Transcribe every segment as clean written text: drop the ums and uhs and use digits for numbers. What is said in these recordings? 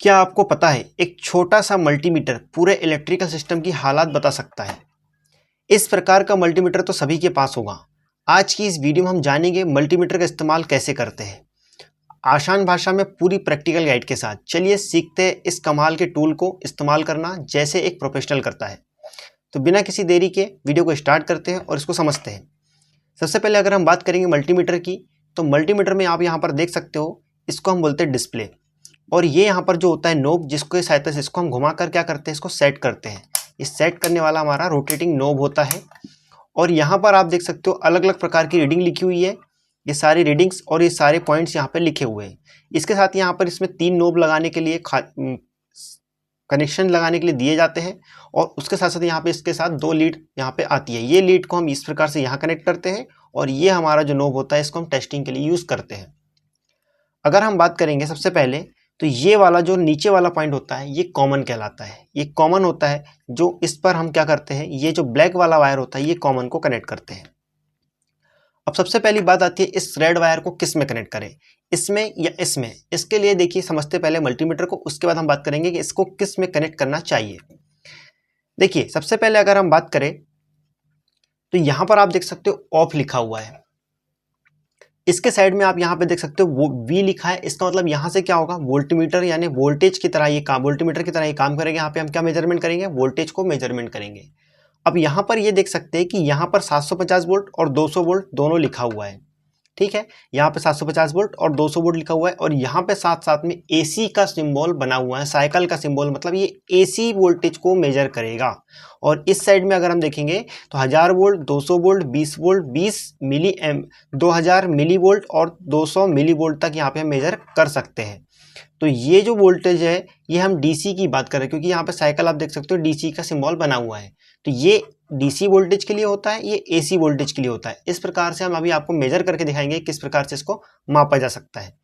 क्या आपको पता है एक छोटा सा मल्टीमीटर पूरे इलेक्ट्रिकल सिस्टम की हालत बता सकता है। इस प्रकार का मल्टीमीटर तो सभी के पास होगा। आज की इस वीडियो में हम जानेंगे मल्टीमीटर का इस्तेमाल कैसे करते हैं, आसान भाषा में पूरी प्रैक्टिकल गाइड के साथ। चलिए सीखते हैं इस कमाल के टूल को इस्तेमाल करना जैसे एक प्रोफेशनल करता है। तो बिना किसी देरी के वीडियो को स्टार्ट करते हैं और इसको समझते हैं। सबसे पहले अगर हम बात करेंगे मल्टीमीटर की, तो मल्टीमीटर में आप यहाँ पर देख सकते हो, इसको हम बोलते हैं डिस्प्ले। और ये यहाँ पर जो होता है नोब, जिसको सहायता से इसको हम घुमाकर क्या करते हैं, इसको सेट करते हैं। इस सेट करने वाला हमारा रोटेटिंग नोब होता है। और यहाँ पर आप देख सकते हो अलग अलग प्रकार की रीडिंग लिखी हुई है। ये सारी रीडिंग्स और ये सारे पॉइंट्स यहाँ पे लिखे हुए हैं। इसके साथ यहाँ पर इसमें 3 नोब लगाने के लिए कनेक्शन लगाने के लिए दिए जाते हैं। और उसके साथ साथ यहाँ पे इसके साथ 2 लीड यहाँ पे आती है। ये लीड को हम इस प्रकार से यहाँ कनेक्ट करते हैं और ये हमारा जो नोब होता है इसको हम टेस्टिंग के लिए यूज करते हैं। अगर हम बात करेंगे सबसे पहले, तो ये वाला जो नीचे वाला पॉइंट होता है ये कॉमन कहलाता है। ये कॉमन होता है, जो इस पर हम क्या करते हैं, ये जो ब्लैक वाला वायर होता है ये कॉमन को कनेक्ट करते हैं। अब सबसे पहली बात आती है इस रेड वायर को किस में कनेक्ट करें, इसमें या इसमें। इसके लिए देखिए समझते पहले मल्टीमीटर को, उसके बाद हम बात करेंगे कि इसको किस में कनेक्ट करना चाहिए। देखिए सबसे पहले अगर हम बात करें तो यहां पर आप देख सकते हो ऑफ लिखा हुआ है। इसके साइड में आप यहाँ पे देख सकते हो वो V लिखा है। इसका मतलब यहाँ से क्या होगा, वोल्टमीटर यानी वोल्टेज की तरह ये काम, वोल्टमीटर की तरह ये काम करेंगे। यहाँ पे हम क्या मेजरमेंट करेंगे, वोल्टेज को मेजरमेंट करेंगे। अब यहाँ पर ये देख सकते हैं कि यहाँ पर 750 वोल्ट और 200 वोल्ट दोनों लिखा हुआ है। ठीक है, यहाँ पे 750 वोल्ट और 200 वोल्ट लिखा हुआ है। और यहाँ पे साथ साथ में AC का सिंबल बना हुआ है, साइकिल का सिंबल, मतलब ये AC वोल्टेज को मेजर करेगा। और इस साइड में अगर हम देखेंगे तो 1000 वोल्ट, 200 वोल्ट, 20 वोल्ट, 20 मिली एम 2000 मिली वोल्ट और 200 मिली वोल्ट तक यहाँ पे हम मेजर कर सकते हैं। तो ये जो वोल्टेज है ये हम DC की बात कर रहे हैं, क्योंकि यहाँ पे साइकिल आप देख सकते हो DC का सिंबल बना हुआ है। तो ये DC वोल्टेज के लिए होता है, ये AC वोल्टेज के लिए होता है। इस प्रकार से हम अभी आपको मेजर करके दिखाएंगे किस प्रकार से इसको मापा जा सकता है।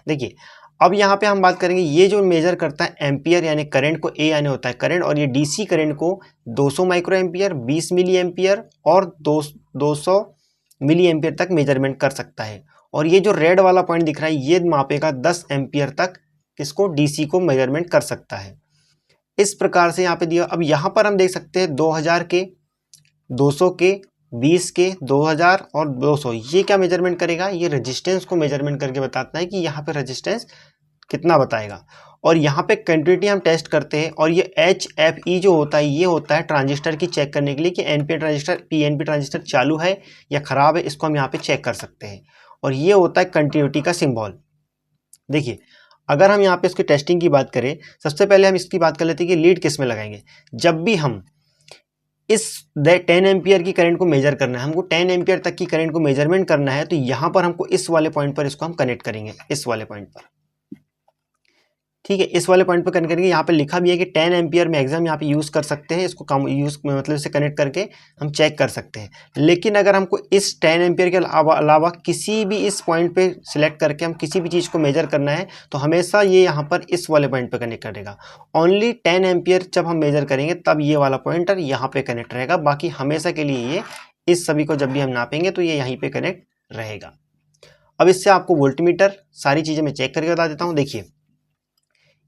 देखिए अब यहाँ पे हम बात करेंगे, ये जो मेजर करता है एम्पियर यानी करंट को, A यानी होता है करंट, और ये DC करंट को 200 माइक्रो एम्पियर, 20 मिली एम्पियर और 200 मिली एम्पियर तक मेजरमेंट कर सकता है। और ये जो रेड वाला पॉइंट दिख रहा है ये मापेगा 10 एम्पियर तक किसको, DC को मेजरमेंट कर सकता है। इस प्रकार से यहाँ पे दिया। अब यहाँ पर हम देख सकते हैं 2000 के, 200 के, 20 के, 2000 और 200, ये क्या मेजरमेंट करेगा, ये रेजिस्टेंस को मेजरमेंट करके बताता है कि यहाँ पे रेजिस्टेंस कितना बताएगा। और यहाँ पे कंटिन्यूटी हम टेस्ट करते हैं। और ये HFE जो होता है ये होता है ट्रांजिस्टर की चेक करने के लिए कि NPN ट्रांजिस्टर, PNP ट्रांजिस्टर चालू है या खराब है, इसको हम यहाँ पे चेक कर सकते हैं। और ये होता है कंटिन्यूटी का सिंबल। देखिए अगर हम यहाँ पे इसकी टेस्टिंग की बात करें, सबसे पहले हम इसकी बात कर लेते हैं कि लीड किस में लगाएंगे। जब भी हम इस 10 एम्पियर की करंट को मेजर करना है, हमको 10 एम्पियर तक की करंट को मेजरमेंट करना है, तो यहाँ पर हमको इस वाले पॉइंट पर इसको हम कनेक्ट करेंगे, इस वाले पॉइंट पर। ठीक है, इस वाले पॉइंट पर कनेक्ट करेंगे। यहाँ पे लिखा भी है कि 10 एम्पियर मैक्सिमम यहाँ पे यूज कर सकते हैं, इसको कम यूज मतलब इसे कनेक्ट करके हम चेक कर सकते हैं। लेकिन अगर हमको इस 10 एम्पियर के अलावा किसी भी इस पॉइंट पे सिलेक्ट करके हम किसी भी चीज़ को मेजर करना है, तो हमेशा ये यहाँ पर इस वाले पॉइंट पे कनेक्ट करेगा। ओनली 10 एम्पियर जब हम मेजर करेंगे तब ये वाला पॉइंटर यहाँ पे कनेक्ट रहेगा। बाकी हमेशा के लिए ये इस सभी को जब भी हम नापेंगे तो ये यहीं पे कनेक्ट रहेगा। अब इससे आपको वोल्टमीटर सारी चीज़ें मैं चेक करके बता देता हूँ। देखिए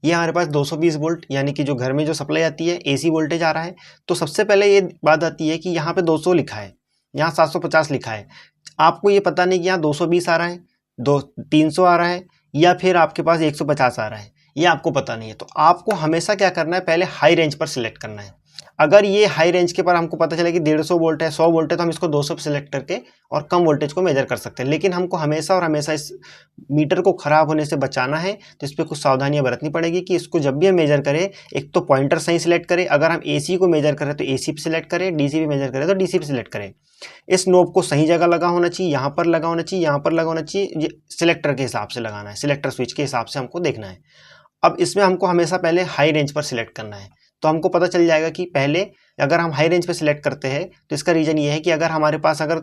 ये हमारे पास 220 वोल्ट यानी कि जो घर में जो सप्लाई आती है AC वोल्टेज आ रहा है। तो सबसे पहले ये बात आती है कि यहाँ पे 200 लिखा है, यहाँ 750 लिखा है। आपको ये पता नहीं कि यहाँ 220 आ रहा है, 300 आ रहा है, या फिर आपके पास 150 आ रहा है, ये आपको पता नहीं है। तो आपको हमेशा क्या करना है, पहले हाई रेंज पर सिलेक्ट करना है। अगर ये हाई रेंज के पर हमको पता चला कि 150 वोल्ट है, 100 वोल्ट है, तो हम इसको 200 पे सिलेक्ट करके और कम वोल्टेज को मेजर कर सकते हैं। लेकिन हमको हमेशा और हमेशा इस मीटर को खराब होने से बचाना है, तो इस पर कुछ सावधानियां बरतनी पड़ेगी कि इसको जब भी हम मेजर करें, एक तो पॉइंटर सही सिलेक्ट करें। अगर हम AC को मेजर करें तो AC पे सिलेक्ट करें, DC पे मेजर करें तो DC पे सिलेक्ट करें। इस नोब को सही जगह लगा होना चाहिए, यहाँ पर लगा होना चाहिए, यहाँ पर लगा होना चाहिए। ये सिलेक्टर के हिसाब से लगाना है, सिलेक्टर स्विच के हिसाब से हमको देखना है। अब इसमें हमको हमेशा पहले हाई रेंज पर सिलेक्ट करना है। तो हमको पता चल जाएगा कि पहले अगर हम हाई रेंज पे सिलेक्ट करते हैं तो इसका रीज़न ये है कि अगर हमारे पास अगर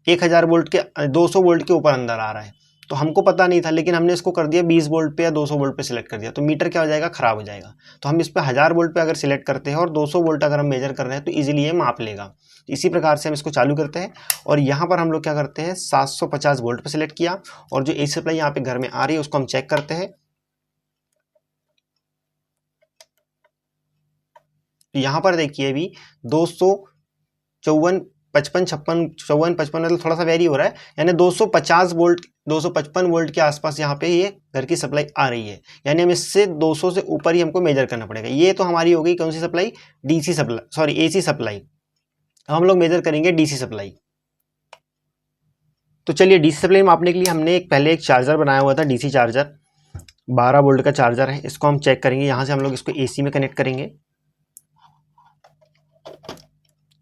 1000 वोल्ट के 200 वोल्ट के ऊपर अंदर आ रहा है, तो हमको पता नहीं था, लेकिन हमने इसको कर दिया 20 वोल्ट पे या 200 वोल्ट पे सिलेक्ट कर दिया, तो मीटर क्या हो जाएगा, खराब हो जाएगा। तो हम इस पर 1000 वोल्ट पे अगर सिलेक्ट करते हैं और 200 वोल्ट अगर हम मेजर कर रहे हैं तो ईजिली ये माप लेगा। इसी प्रकार से हम इसको चालू करते हैं और यहाँ पर हम लोग क्या करते हैं, 750 वोल्ट पे सिलेक्ट किया और जो AC सप्लाई यहाँ पे घर में आ रही है उसको हम चेक करते हैं। तो यहाँ पर देखिए अभी 254 55 56 54 55 मतलब थोड़ा सा वेरी हो रहा है, यानी 250 वोल्ट 255 वोल्ट के आसपास यहाँ पे ये घर की सप्लाई आ रही है, यानी हम इससे 200 से ऊपर ही हमको मेजर करना पड़ेगा। ये तो हमारी हो गई कौन सी supply, DC supply, sorry AC supply. अब हम लोग मेजर करेंगे डीसी सप्लाई। तो चलिए डीसी सप्लाई मापने के लिए हमने पहले एक चार्जर बनाया हुआ था, डीसी चार्जर 12 वोल्ट का चार्जर है। इसको हम चेक करेंगे, यहाँ से हम लोग इसको एसी में कनेक्ट करेंगे,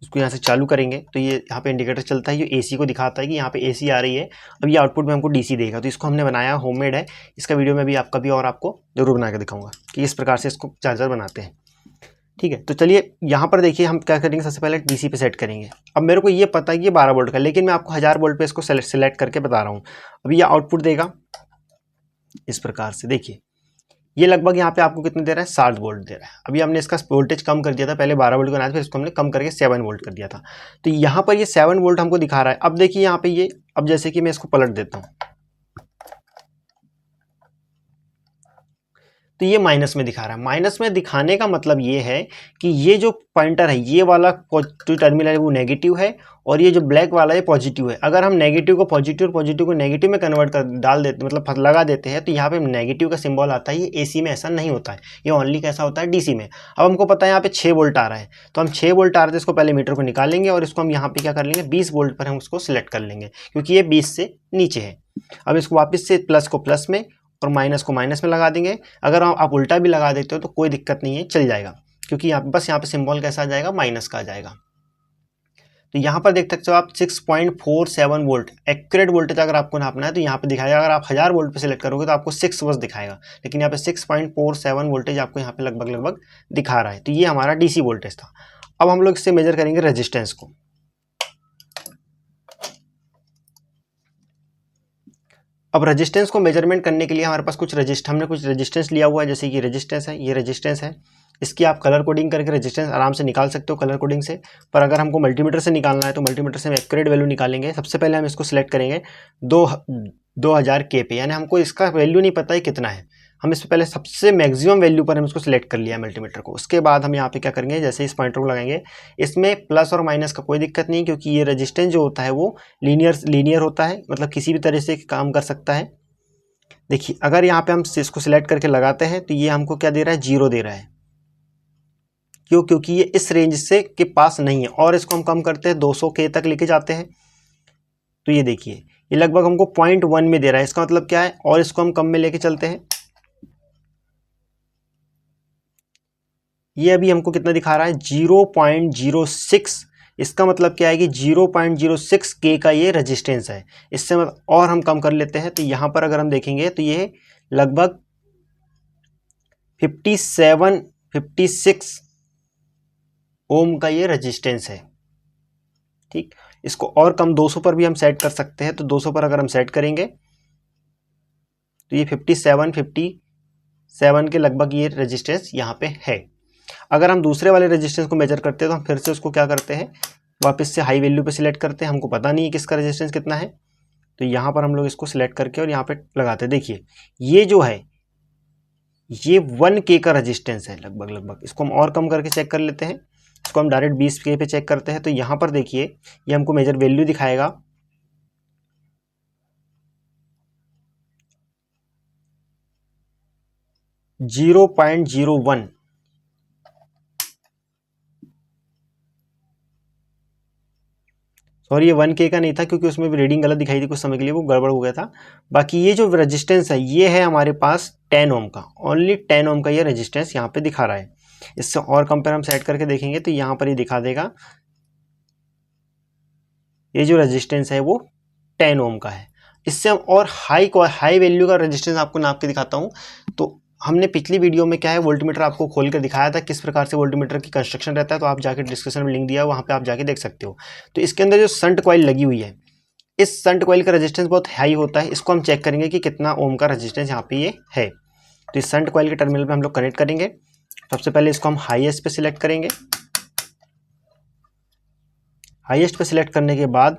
इसको यहाँ से चालू करेंगे तो ये यहाँ पे इंडिकेटर चलता है, ये एसी को दिखाता है कि यहाँ पे एसी आ रही है। अब ये आउटपुट में हमको डीसी देगा। तो इसको हमने बनाया, होममेड है, इसका वीडियो में भी आपका भी और आपको जरूर बना के दिखाऊंगा कि इस प्रकार से इसको चार्जर बनाते हैं। ठीक है, तो चलिए यहाँ पर देखिए हम क्या करेंगे, सबसे पहले डीसी पे सेट करेंगे। अब मेरे को ये पता है कि ये 12 वोल्ट का, लेकिन मैं आपको 1000 वोल्ट पे इसको सेलेक्ट करके बता रहा हूँ। अब ये आउटपुट देगा इस प्रकार से, देखिए ये लगभग यहाँ पे आपको कितने दे रहा है, 60 वोल्ट दे रहा है। अभी हमने इसका वोल्टेज कम कर दिया था, पहले 12 वोल्ट का बनाया था, फिर इसको हमने कम करके 7 वोल्ट कर दिया था। तो यहाँ पर ये 7 वोल्ट हमको दिखा रहा है। अब देखिए यहाँ पे ये, अब जैसे कि मैं इसको पलट देता हूँ तो ये माइनस में दिखा रहा है। माइनस में दिखाने का मतलब ये है कि ये जो पॉइंटर है, ये वाला जो टर्मिनल है वो नेगेटिव है, और ये जो ब्लैक वाला है पॉजिटिव है। अगर हम नेगेटिव को पॉजिटिव और पॉजिटिव को नेगेटिव में कन्वर्ट कर डाल देते, मतलब लगा देते हैं, तो यहाँ पे नेगेटिव का सिंबल आता है। ये एसी में ऐसा नहीं होता है, ये ओनली कैसा होता है, डीसी में। अब हमको पता है यहाँ पे 6 वोल्ट आ रहा है, तो हम 6 वोल्ट आ रहे थे, इसको पहले मीटर को निकालेंगे और इसको हम यहाँ पे क्या कर लेंगे, 20 वोल्ट पर हम उसको सिलेक्ट कर लेंगे, क्योंकि ये 20 से नीचे है। अब इसको वापस से प्लस को प्लस में और माइनस को माइनस में लगा देंगे। अगर आप उल्टा भी लगा देते हो तो कोई दिक्कत नहीं है, चल जाएगा, क्योंकि यहाँ बस यहाँ पे सिंबल कैसा आ जाएगा, माइनस का आ जाएगा। तो यहाँ पर देख सकते हो आप 6.47 वोल्ट एक्यूरेट वोल्टेज अगर आपको नापना है तो यहाँ पे दिखाएगा। अगर आप 1000 वोल्ट पे सिलेक्ट करोगे तो आपको 6 बस दिखाएगा, लेकिन यहाँ पे 6.47 वोल्टेज आपको यहाँ पे लगभग दिखा रहा है। तो ये हमारा डीसी वोल्टेज था। अब हम लोग इससे मेजर करेंगे रेजिस्टेंस को। अब रेजिस्टेंस को मेजरमेंट करने के लिए हमारे पास हमने कुछ रेजिस्टेंस लिया हुआ है, जैसे कि रेजिस्टेंस है, ये रेजिस्टेंस है। इसकी आप कलर कोडिंग करके रेजिस्टेंस आराम से निकाल सकते हो कलर कोडिंग से। पर अगर हमको मल्टीमीटर से निकालना है तो मल्टीमीटर से हम एक्यूरेट वैल्यू निकालेंगे। सबसे पहले हम इसको सिलेक्ट करेंगे 2000 के पे, यानी हमको इसका वैल्यू नहीं पता है कितना है। हम इससे पहले सबसे मैक्सिमम वैल्यू पर हम इसको सिलेक्ट कर लिया मल्टीमीटर को। उसके बाद हम यहाँ पे क्या करेंगे, जैसे इस पॉइंटर को लगाएंगे, इसमें प्लस और माइनस का कोई दिक्कत नहीं, क्योंकि ये रेजिस्टेंस जो होता है वो लीनियर होता है, मतलब किसी भी तरह से काम कर सकता है। देखिए अगर यहाँ पे हम इसको सिलेक्ट करके लगाते हैं तो ये हमको क्या दे रहा है, 0 दे रहा है। क्यों, क्योंकि ये इस रेंज से के पास नहीं है। और इसको हम कम करते हैं 200 के तक लेके जाते हैं तो ये देखिए ये लगभग हमको 0.1 में दे रहा है। इसका मतलब क्या है, और इसको हम कम में लेके चलते हैं, ये अभी हमको कितना दिखा रहा है, 0.06। इसका मतलब क्या है कि 0.06 के का ये रेजिस्टेंस है। इससे मतलब और हम कम कर लेते हैं तो यहाँ पर अगर हम देखेंगे तो ये लगभग 56 ओम का ये रेजिस्टेंस है। ठीक, इसको और कम 200 पर भी हम सेट कर सकते हैं। तो 200 पर अगर हम सेट करेंगे तो ये 57 के लगभग ये रेजिस्टेंस यहाँ पे है। अगर हम दूसरे वाले रेजिस्टेंस को मेजर करते हैं तो हम फिर से उसको क्या करते हैं, वापस से हाई वैल्यू पे सिलेक्ट करते हैं। हमको पता नहीं है किसका रेजिस्टेंस कितना है, तो यहाँ पर हम लोग इसको सिलेक्ट करके और यहाँ पे लगाते हैं। देखिए ये जो है ये 1K का रेजिस्टेंस है लगभग। इसको हम और कम करके चेक कर लेते हैं। इसको हम डायरेक्ट 20K पे चेक करते हैं तो यहाँ पर देखिए ये हमको मेजर वैल्यू दिखाएगा 0.01। सॉरी ये 1K का नहीं था, क्योंकि उसमें भी रीडिंग गलत दिखाई थी कुछ समय के लिए, वो गड़बड़ हो गया था। बाकी ये जो रेजिस्टेंस है ये है हमारे पास 10 ओम का, ओनली 10 ओम का ये रेजिस्टेंस यहाँ पे दिखा रहा है। इससे और कम पर हम सेट करके देखेंगे तो यहाँ पर ये दिखा देगा ये जो रेजिस्टेंस है वो 10 ओम का है। इससे हम और हाई वैल्यू का रेजिस्टेंस आपको नाप के दिखाता हूँ। तो हमने पिछली वीडियो में क्या है, वोल्टमीटर आपको खोल कर दिखाया था किस प्रकार से वोल्टमीटर की कंस्ट्रक्शन रहता है, तो आप जाके डिस्क्रिप्शन में लिंक दिया है, वहाँ पे आप जाके देख सकते हो। तो इसके अंदर जो संट कॉइल लगी हुई है, इस संट कॉइल का रेजिस्टेंस बहुत हाई होता है। इसको हम चेक करेंगे कि कितना ओम का रेजिस्टेंस यहाँ पे ये है। तो इस संट कॉइल के टर्मिनल पे हम लोग कनेक्ट करेंगे। सबसे पहले इसको हम हाईएस्ट पे सिलेक्ट करेंगे। हाईएस्ट पे सिलेक्ट करने के बाद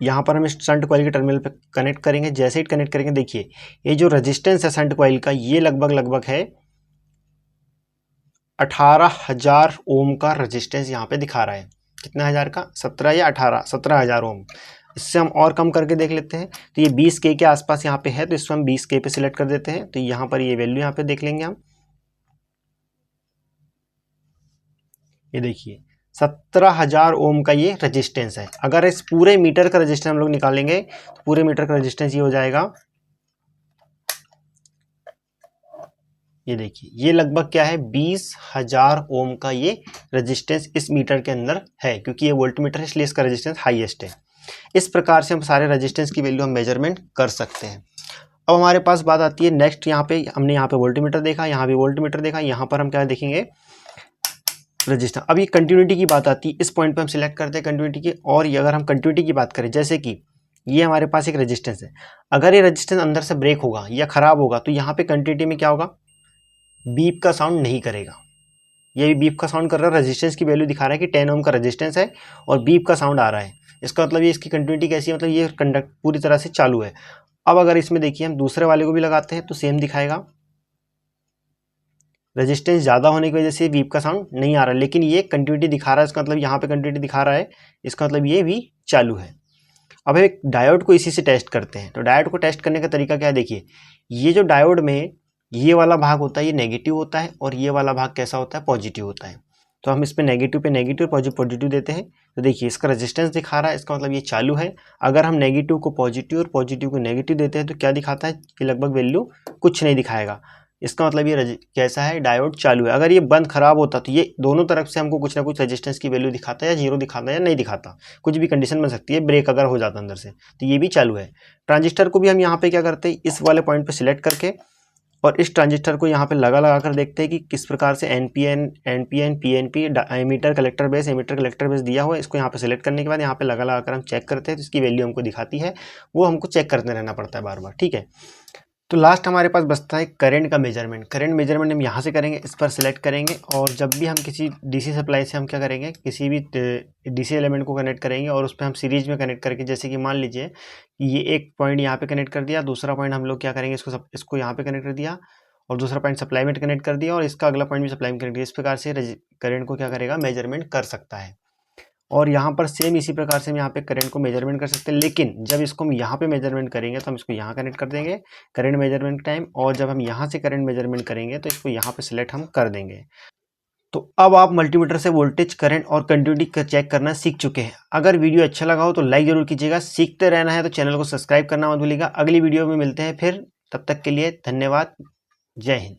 यहाँ पर हम इस शंट कॉइल के टर्मिनल पे कनेक्ट करेंगे। जैसे ही कनेक्ट करेंगे देखिए ये जो रेजिस्टेंस है शंट कॉइल का ये लगभग है 18,000 ओम का रेजिस्टेंस यहाँ पे दिखा रहा है। कितना हज़ार का? 17 या 18? 17,000 ओम। इससे हम और कम करके देख लेते हैं। तो ये 20K के आसपास यहाँ पे है, तो इसको हम 20K पे सिलेक्ट कर देते हैं। तो यहाँ पर ये वैल्यू यहाँ पे देख लेंगे हम। ये देखिए 17,000 ओम का ये रेजिस्टेंस है। अगर इस पूरे मीटर का रेजिस्टेंस हम लोग निकालेंगे तो पूरे मीटर का रेजिस्टेंस ये हो जाएगा, ये देखिए ये लगभग क्या है, 20,000 ओम का ये रेजिस्टेंस इस मीटर के अंदर है, क्योंकि ये वोल्ट मीटर है इसलिए इसका रेजिस्टेंस हाईएस्ट है। इस प्रकार से हम सारे रेजिस्टेंस की वैल्यू हम मेजरमेंट कर सकते हैं। अब हमारे पास बात आती है नेक्स्ट, यहाँ पे हमने यहाँ पे वोल्ट मीटर देखा, यहाँ भी वोल्ट मीटर देखा, यहाँ पर हम क्या देखेंगे, रजिस्टर। अब ये कंटिन्यूटी की बात आती है, इस पॉइंट पे हम सिलेक्ट करते हैं कंटिन्यूटी की। और ये अगर हम कंटिन्यूटी की बात करें, जैसे कि ये हमारे पास एक रेजिस्टेंस है, अगर ये रेजिस्टेंस अंदर से ब्रेक होगा या खराब होगा तो यहाँ पे कंटिन्यूटी में क्या होगा, बीप का साउंड नहीं करेगा। ये भी बीप का साउंड कर रहा है, रेजिस्टेंस की वैल्यू दिखा रहा है कि 10 ओम का रेजिस्टेंस है और बीप का साउंड आ रहा है। इसका मतलब ये इसकी कंटिन्यूटी कैसी है, मतलब ये कंडक्ट पूरी तरह से चालू है। अब अगर इसमें देखिए हम दूसरे वाले को भी लगाते हैं तो सेम दिखाएगा, रेजिस्टेंस ज़्यादा होने की वजह से बीप का साउंड नहीं आ रहा है, लेकिन ये कंटिन्यूटी दिखा रहा है। इसका मतलब यहाँ पे कंटिन्यूटी दिखा रहा है, इसका मतलब ये भी चालू है। अब एक डायोड को इसी से टेस्ट करते हैं। तो डायोड को टेस्ट करने का तरीका क्या है, देखिए ये जो डायोड में ये वाला भाग होता है ये नेगेटिव होता है और ये वाला भाग कैसा होता है, पॉजिटिव होता है। तो हम इस पे नेगेटिव पॉजिटिव देते हैं। तो देखिए इसका रेजिस्टेंस दिखा रहा है, इसका मतलब ये चालू है। अगर हम नेगेटिव को पॉजिटिव और पॉजिटिव को नेगेटिव देते हैं तो क्या दिखाता है, कि लगभग वैल्यू कुछ नहीं दिखाएगा। इसका मतलब ये कैसा है, डायोड चालू है। अगर ये बंद खराब होता तो ये दोनों तरफ से हमको कुछ ना कुछ रेजिस्टेंस की वैल्यू दिखाता है, या जीरो दिखाता है या नहीं दिखाता, कुछ भी कंडीशन बन सकती है। ब्रेक अगर हो जाता अंदर से तो ये भी चालू है। ट्रांजिस्टर को भी हम यहाँ पे क्या करते हैं, इस वाले पॉइंट पे सिलेक्ट करके और इस ट्रांजिस्टर को यहाँ पे लगा कर देखते हैं कि किस प्रकार से NPN PNP emitter collector base दिया हुआ है। इसको यहाँ पे सिलेक्ट करने के बाद यहाँ पे लगा कर हम चेक करते हैं तो इसकी वैल्यू हमको दिखाती है, वो हमको चेक करते रहना पड़ता है बार बार, ठीक है। तो लास्ट हमारे पास बचता है करंट का मेजरमेंट। करंट मेजरमेंट हम यहाँ से करेंगे, इस पर सिलेक्ट करेंगे और जब भी हम किसी डीसी सप्लाई से हम क्या करेंगे, किसी भी डीसी एलिमेंट को कनेक्ट करेंगे और उस पर हम सीरीज में कनेक्ट करके, जैसे कि मान लीजिए ये एक पॉइंट यहाँ पे कनेक्ट कर दिया, दूसरा पॉइंट हम लोग क्या करेंगे, इसको यहाँ पे कनेक्ट कर दिया और दूसरा पॉइंट सप्लाई में कनेक्ट कर दिया और इसका अगला पॉइंट भी सप्लाई में कनेक्ट किया। इस प्रकार से करंट को क्या करेगा, मेजरमेंट कर सकता है। और यहाँ पर सेम इसी प्रकार से हम यहाँ पे करंट को मेजरमेंट कर सकते हैं, लेकिन जब इसको हम यहाँ पे मेजरमेंट करेंगे तो हम इसको यहाँ कनेक्ट कर देंगे करंट मेजरमेंट टाइम, और जब हम यहाँ से करंट मेजरमेंट करेंगे तो इसको यहाँ पे सिलेक्ट हम कर देंगे। तो अब आप मल्टीमीटर से वोल्टेज, करंट और कंटिन्यूटी चेक करना सीख चुके हैं। अगर वीडियो अच्छा लगा हो तो लाइक जरूर कीजिएगा। सीखते रहना है तो चैनल को सब्सक्राइब करना मत भूलिएगा। अगली वीडियो में मिलते हैं फिर, तब तक के लिए धन्यवाद। जय हिंद।